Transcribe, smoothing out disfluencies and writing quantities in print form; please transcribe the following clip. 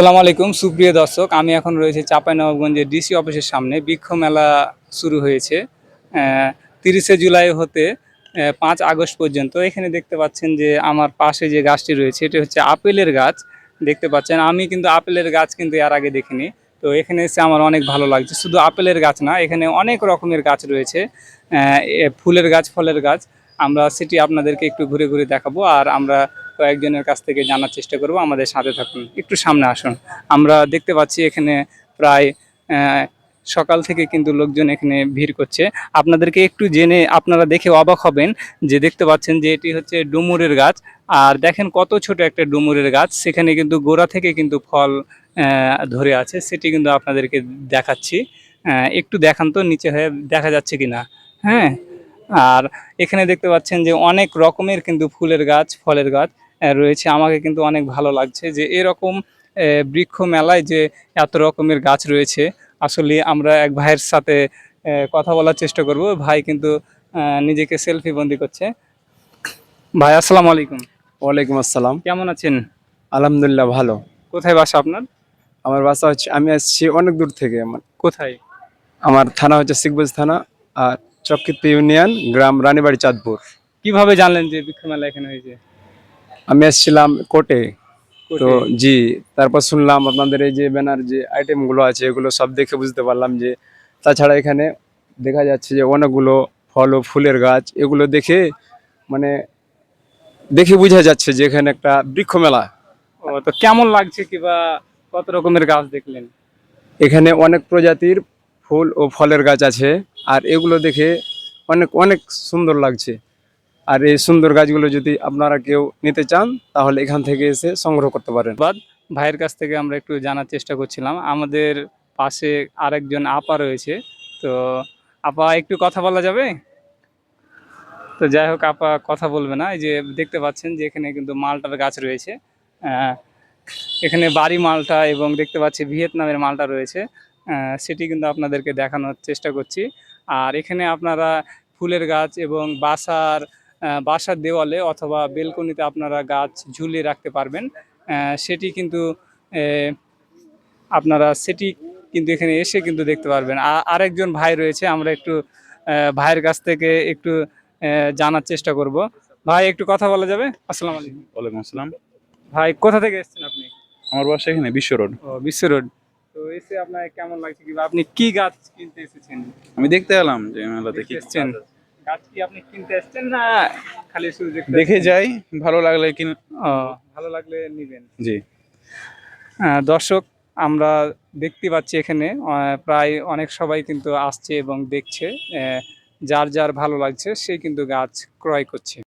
আসসালামু আলাইকুম সুপ্রিয় দর্শক, আমি এখন রয়েছে চাঁপাইনবাবগঞ্জের ডিসি অফিসের সামনে। বৃক্ষ মেলা শুরু হয়েছে 30শে জুলাই হতে 5 আগস্ট পর্যন্ত। এখানে দেখতে পাচ্ছেন যে আমার পাশে যে গাছটি রয়েছে এটি হচ্ছে আপেলের গাছ। দেখতে পাচ্ছেন আমি কিন্তু আপেলের গাছ কিন্তু এর আগে দেখিনি। তো এখানে এসে আমার অনেক ভালো লাগছে। শুধু আপেলের গাছ না, এখানে অনেক রকমের গাছ রয়েছে, ফুলের গাছ, ফলের গাছ। আমরা সেটি আপনাদেরকে একটু ঘুরে ঘুরে দেখাবো, আর আমরা কয়েকজনের কাছ থেকে জানার চেষ্টা করব। আমাদের সাথে থাকুন, একটু সামনে আসুন। আমরা দেখতে পাচ্ছি এখানে প্রায় সকাল থেকে কিন্তু লোকজন এখানে ভিড় করছে। আপনাদেরকে একটু জেনে আপনারা দেখে অবাক হবেন যে দেখতে পাচ্ছেন যে এটি হচ্ছে ডুমুরের গাছ। আর দেখেন কত ছোট একটা ডুমুরের গাছ, সেখানে কিন্তু গোড়া থেকে কিন্তু ফল ধরে আছে। সেটি কিন্তু আপনাদেরকে দেখাচ্ছি। একটু দেখান তো নিচে হয়ে দেখা যাচ্ছে কিনা। হ্যাঁ, আর এখানে দেখতে পাচ্ছেন যে অনেক রকমের কিন্তু ফুলের গাছ, ফলের গাছ রয়েছে। আমাকে কিন্তু অনেক ভালো লাগছে যে এরকম বৃক্ষ মেলায় যে এত রকমের গাছ রয়েছে। আসলে আমরা এক ভাইয়ের সাথে কথা বলার চেষ্টা করব। ভাই কিন্তু নিজেকে সেলফি বন্দি করছে। ভাই আসসালামু আলাইকুম। ওয়ালাইকুম আসসালাম। কেমন আছেন? আলহামদুলিল্লাহ ভালো। কোথায় বাসা আপনার? আমার বাসা হচ্ছে, আমি আসছি অনেক দূর থেকে। কোথায়? আমার থানা হচ্ছে শিখগঞ্জ থানা, আর চক্কিত ইউনিয়ন, গ্রাম রানীবাড়ি, চাঁদপুর। কিভাবে জানলেন যে বৃক্ষ মেলা এখানে হয়েছে? আমি আসছিলাম কোর্টে। তো কোটে। জি, তারপর শুনলাম আপনাদের এই যে ব্যানার যে আইটেমগুলো আছে এগুলো সব দেখে বুঝতে পারলাম যে তাছাড়া এখানে দেখা যাচ্ছে যে অনেকগুলো ফল ও ফুলের গাছ, এগুলো দেখে মানে দেখে বোঝা যাচ্ছে যে এখানে একটা বৃক্ষ মেলা। ও, তো কেমন লাগছে কিবা কত রকমের গাছ দেখলেন? এখানে অনেক প্রজাতির ফুল ও ফলের গাছ আছে, আর এগুলো দেখে অনেক অনেক সুন্দর লাগছে। আর এই সুন্দর গাছগুলো যদি আপনারা কেউ নিতে চান তাহলে এখান থেকে এসে সংগ্রহ করতে পারেন। বাদ ভাইয়ের কাছ থেকে আমরা একটু জানার চেষ্টা করছিলাম। আমাদের পাশে আরেকজন আপা রয়েছে। তো আপা, একটু কথা বলা যাবে? তো যাই হোক, আপা কথা বলবে না। এই যে দেখতে পাচ্ছেন যে এখানে কিন্তু মালটার গাছ রয়েছে। আহ, এখানে বাড়ি মালটা এবং দেখতে পাচ্ছি ভিয়েতনামের মালটা রয়েছে। সেটি কিন্তু আপনাদেরকে দেখানোর চেষ্টা করছি। আর এখানে আপনারা ফুলের গাছ এবং বাসার দেওয়ালে অথবা বেলকনিতে আপনারা গাছ ঝুলিয়ে রাখতে পারবেন। সেটি কিন্তু আপনারা সেটি কিন্তু এখানে এসে কিন্তু দেখতে পারবেন। আরেকজন ভাই রয়েছে, আমরা একটু ভাইয়ের কাছ থেকে একটু জানার চেষ্টা করব। ভাই, একটু কথা বলা যাবে? আসসালামু আলাইকুম। ওয়ালাইকুম আসসালাম। ভাই, কোথা থেকে এসেছেন আপনি? আমার বাসা এখানে বিশ্ব রোড। ও, বিশ্ব রোড। তো এসে আপনার কেমন লাগছে, কিংবা আপনি কি গাছ কিনতে এসেছেন? আমি দেখতে এলাম যে মেলাতে কি এসেছেন গাছ কি আপনি কিনতে এসেছেন না খালি শুধু দেখতে দেখে এসেছেন? যাই, ভালো লাগলে কিন। ও, ভালো লাগলে নিবেন। জি। দর্শক, আমরা দেখতে পাচ্ছি এখানে প্রায় অনেক সবাই কিন্তু আসছে এবং দেখছে। যার যার ভালো লাগছে সে কিন্তু গাছ ক্রয় করছে।